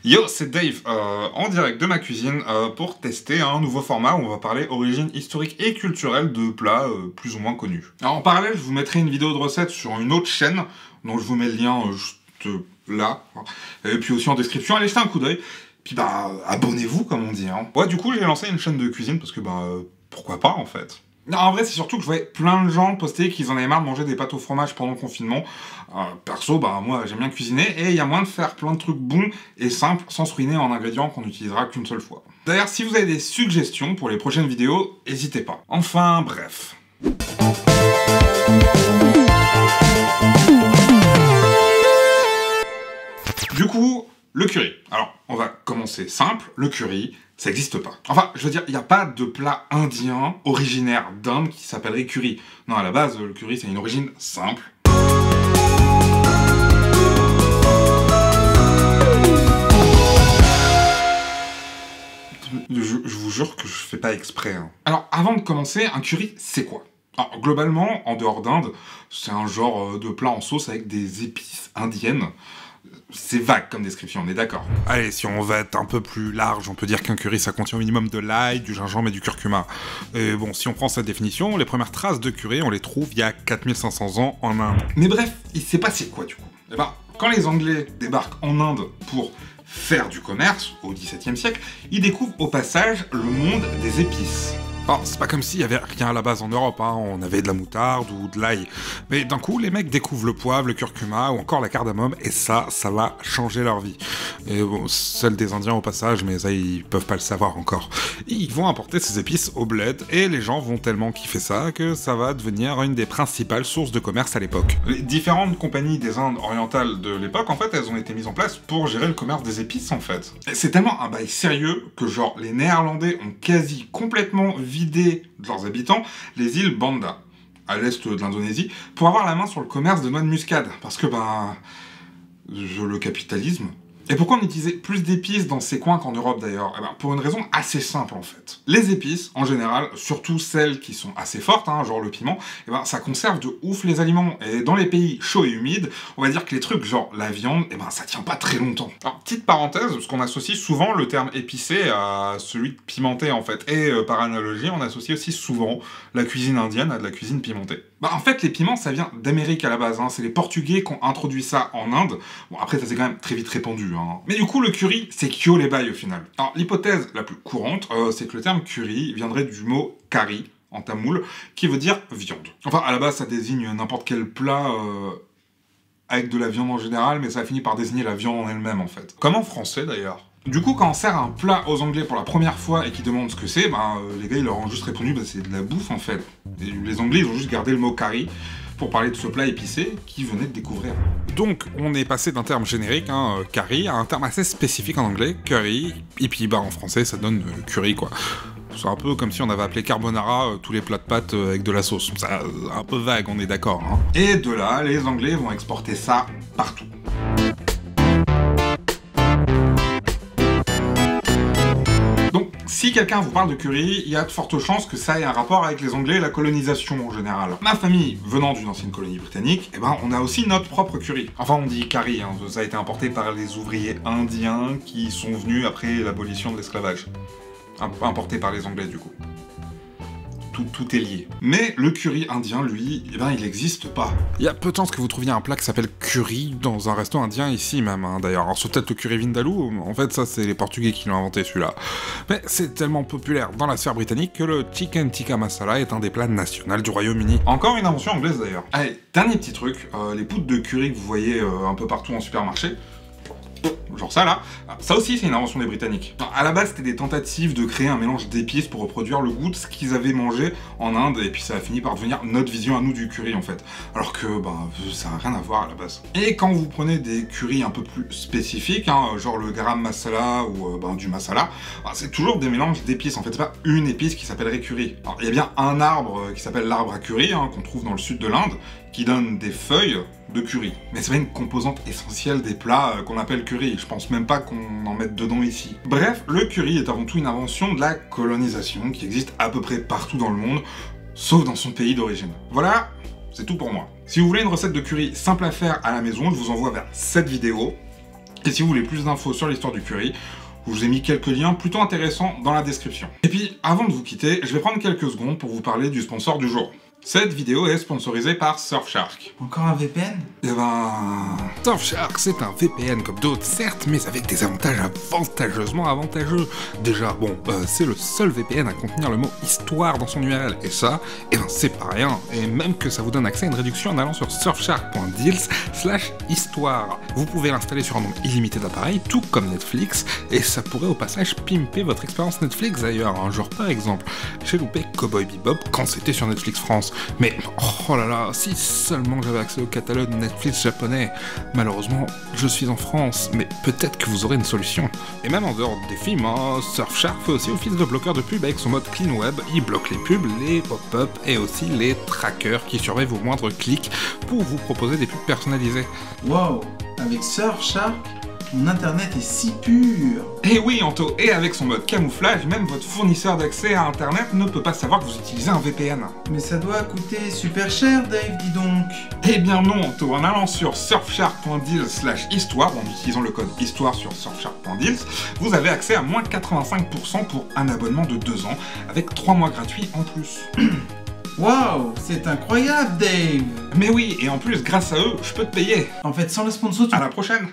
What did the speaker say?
Yo, c'est Dave, en direct de ma cuisine pour tester un nouveau format où on va parler origine historique et culturelle de plats plus ou moins connus. Alors en parallèle, je vous mettrai une vidéo de recette sur une autre chaîne, dont je vous mets le lien juste là, et puis aussi en description, allez jeter un coup d'œil. Puis bah, abonnez-vous comme on dit, hein. Ouais, du coup, j'ai lancé une chaîne de cuisine parce que bah, pourquoi pas en fait. Non, en vrai, c'est surtout que je voyais plein de gens poster qu'ils en avaient marre de manger des pâtes au fromage pendant le confinement. Perso, bah moi, j'aime bien cuisiner et il y a moyen de faire plein de trucs bons et simples sans se ruiner en ingrédients qu'on n'utilisera qu'une seule fois. D'ailleurs, si vous avez des suggestions pour les prochaines vidéos, n'hésitez pas. Enfin, bref. Du coup, le curry. Alors, on va commencer simple. Le curry, ça n'existe pas. Enfin, je veux dire, il n'y a pas de plat indien originaire d'Inde qui s'appellerait curry. Non, à la base, le curry, c'est une origine simple. Je vous jure que je fais pas exprès. Hein. Alors, avant de commencer, un curry, c'est quoi? Alors, globalement, en dehors d'Inde, c'est un genre de plat en sauce avec des épices indiennes. C'est vague comme description, on est d'accord. Allez, si on va être un peu plus large, on peut dire qu'un curry, ça contient au minimum de l'ail, du gingembre et du curcuma. Et bon, si on prend cette définition, les premières traces de curry, on les trouve il y a 4500 ans en Inde. Mais bref, il s'est passé quoi du coup? Eh ben, quand les Anglais débarquent en Inde pour faire du commerce, au XVIIe siècle, ils découvrent au passage le monde des épices. Alors, c'est pas comme s'il y avait rien à la base en Europe, hein. On avait de la moutarde ou de l'ail. Mais d'un coup, les mecs découvrent le poivre, le curcuma ou encore la cardamome, et ça va changer leur vie. Et bon, celle des Indiens au passage, mais ça, ils peuvent pas le savoir encore. Ils vont apporter ces épices au bled, et les gens vont tellement kiffer ça que ça va devenir une des principales sources de commerce à l'époque. Les différentes compagnies des Indes orientales de l'époque, en fait, elles ont été mises en place pour gérer le commerce des épices, en fait. Et c'est tellement un bail sérieux que, genre, les Néerlandais ont quasi complètement vidé de leurs habitants les îles Banda, à l'est de l'Indonésie, pour avoir la main sur le commerce de noix de muscade. Parce que, ben, le capitalisme. Et pourquoi on utilisait plus d'épices dans ces coins qu'en Europe d'ailleurs? Eh ben, pour une raison assez simple en fait. Les épices, en général, surtout celles qui sont assez fortes, hein, genre le piment, eh ben, ça conserve de ouf les aliments. Et dans les pays chauds et humides, on va dire que les trucs genre la viande, eh ben, ça tient pas très longtemps. Alors, petite parenthèse, parce qu'on associe souvent le terme épicé à celui de pimenté en fait. Et par analogie, on associe aussi souvent la cuisine indienne à de la cuisine pimentée. Bah, en fait, les piments, ça vient d'Amérique à la base, hein. C'est les Portugais qui ont introduit ça en Inde. Bon, après, ça s'est quand même très vite répandu, hein. Mais du coup, le curry, c'est kyo les bails au final. Alors, l'hypothèse la plus courante, c'est que le terme curry viendrait du mot curry, en tamoul, qui veut dire viande. Enfin, à la base, ça désigne n'importe quel plat avec de la viande en général, mais ça a fini par désigner la viande en elle-même, en fait. Comme en français, d'ailleurs. Du coup, quand on sert un plat aux Anglais pour la première fois et qu'ils demandent ce que c'est, ben, les gars, ils leur ont juste répondu, bah, c'est de la bouffe, en fait. Et les Anglais, ils ont juste gardé le mot curry pour parler de ce plat épicé qu'ils venaient de découvrir. Donc, on est passé d'un terme générique, hein, curry, à un terme assez spécifique en anglais, curry, et puis bah, en français, ça donne curry, quoi. C'est un peu comme si on avait appelé carbonara tous les plats de pâtes avec de la sauce. C'est un peu vague, on est d'accord, hein. Et de là, les Anglais vont exporter ça partout. Si quelqu'un vous parle de curry, il y a de fortes chances que ça ait un rapport avec les Anglais et la colonisation en général. Ma famille venant d'une ancienne colonie britannique, eh ben on a aussi notre propre curry. Enfin on dit curry, hein, ça a été importé par les ouvriers indiens qui sont venus après l'abolition de l'esclavage. Importé par les Anglais du coup. Tout est lié. Mais le curry indien, lui, eh ben, il n'existe pas. Il y a peu de chances que vous trouviez un plat qui s'appelle curry dans un resto indien ici même, hein, d'ailleurs. Alors c'est peut-être le curry vindaloo, en fait ça c'est les Portugais qui l'ont inventé celui-là. Mais c'est tellement populaire dans la sphère britannique que le chicken tikka masala est un des plats nationaux du Royaume-Uni. Encore une invention anglaise d'ailleurs. Allez, dernier petit truc, les poudres de curry que vous voyez un peu partout en supermarché, genre ça là, ça aussi c'est une invention des Britanniques. À la base c'était des tentatives de créer un mélange d'épices pour reproduire le goût de ce qu'ils avaient mangé en Inde, et puis ça a fini par devenir notre vision à nous du curry en fait. Alors que bah ça n'a rien à voir à la base. Et quand vous prenez des currys un peu plus spécifiques, hein, genre le garam masala ou du masala, c'est toujours des mélanges d'épices en fait, c'est pas une épice qui s'appellerait curry. Alors il y a bien un arbre qui s'appelle l'arbre à curry, hein, qu'on trouve dans le sud de l'Inde, qui donne des feuilles de curry. Mais c'est pas une composante essentielle des plats qu'on appelle curry, je pense même pas qu'on en mette dedans ici. Bref, le curry est avant tout une invention de la colonisation qui existe à peu près partout dans le monde, sauf dans son pays d'origine. Voilà, c'est tout pour moi. Si vous voulez une recette de curry simple à faire à la maison, je vous envoie vers cette vidéo. Et si vous voulez plus d'infos sur l'histoire du curry, je vous ai mis quelques liens plutôt intéressants dans la description. Et puis, avant de vous quitter, je vais prendre quelques secondes pour vous parler du sponsor du jour. Cette vidéo est sponsorisée par Surfshark. Encore un VPN? Eh ben... Surfshark, c'est un VPN comme d'autres, certes, mais avec des avantages avantageusement avantageux. Déjà, bon, c'est le seul VPN à contenir le mot « histoire » dans son URL, et ça, eh ben c'est pas rien. Et même que ça vous donne accès à une réduction en allant sur surfshark.deals/histoire. Vous pouvez l'installer sur un nombre illimité d'appareils, tout comme Netflix, et ça pourrait au passage pimper votre expérience Netflix d'ailleurs. Hein. Genre par exemple, j'ai loupé Cowboy Bebop quand c'était sur Netflix France. Mais, oh là là, si seulement j'avais accès au catalogue Netflix japonais. Malheureusement, je suis en France, mais peut-être que vous aurez une solution. Et même en dehors des films, hein, Surfshark fait aussi office de bloqueur de pub avec son mode clean web. Il bloque les pubs, les pop-up et aussi les trackers qui surveillent vos moindres clics pour vous proposer des pubs personnalisées. Wow, avec Surfshark, mon internet est si pur. Et oui, Anto, et avec son mode camouflage, même votre fournisseur d'accès à internet ne peut pas savoir que vous utilisez un VPN. Mais ça doit coûter super cher, Dave, dis donc. Eh bien non, Anto, en allant sur surfshark.deals/histoire, en utilisant le code histoire sur surfshark.deals, vous avez accès à moins 85% pour un abonnement de 2 ans, avec 3 mois gratuits en plus. Waouh, c'est incroyable, Dave. Mais oui, et en plus, grâce à eux, je peux te payer. En fait, sans le sponsor, tu... À la prochaine.